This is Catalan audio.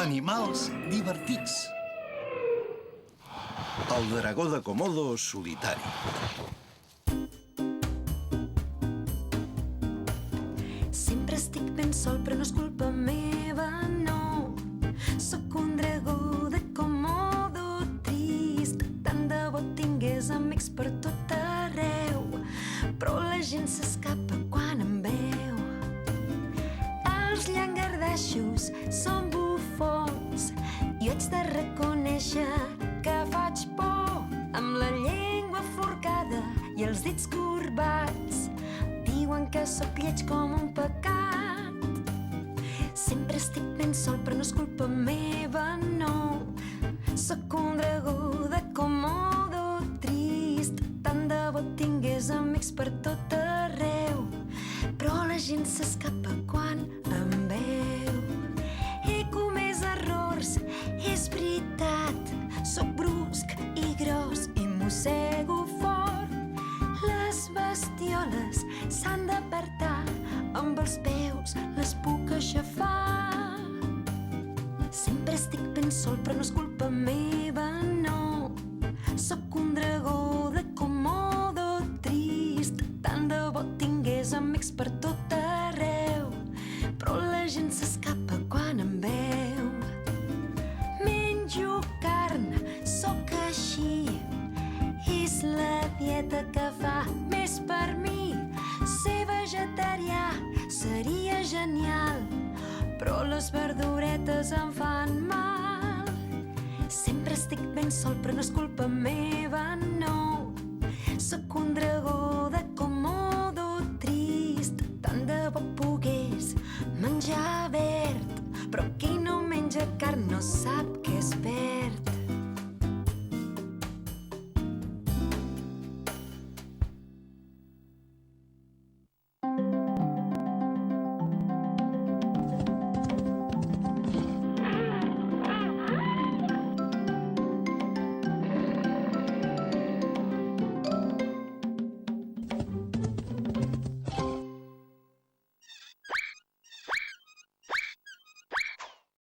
Animals divertits. El dragó de Komodo solitari. Sempre estic ben sol, però no és culpa meva, no. Sóc un dragó de Komodo trist. Tant de bo tingués amics per tot arreu, però la gent s'escapa quan em veu. Els llangardaixos són bufons i haig de reconèixer que faig por. Amb la llengua forcada i els dits corbats diuen que sóc lleig com un pecat. Sempre estic ben sol, però no és culpa meva, no. Sóc un dragó de Komodo trist. Tant de bo tingués amics per tot arreu, però la gent s'escapa quan em veu. He comès errors, és veritat. Sóc brusc i gros i mossego fort. Les bestioles s'han d'apartar, amb els peus les puc aixafar. Sempre estic ben sol, però no és culpa meva, no. Sóc un dragó de Komodo trist. Tant de bo tingués amics per tot arreu, però la gent s'escapa quan em veu. Menjo carn, sóc així. És la dieta que fa més per mi. Ser vegetarià seria genial, però les verduretes em fan mal. Sempre estic ben sol, però no és culpa meva, no. Sóc un dragó de Komodo trist. Tant de bo pogués menjar verd, però qui no menja carn no sap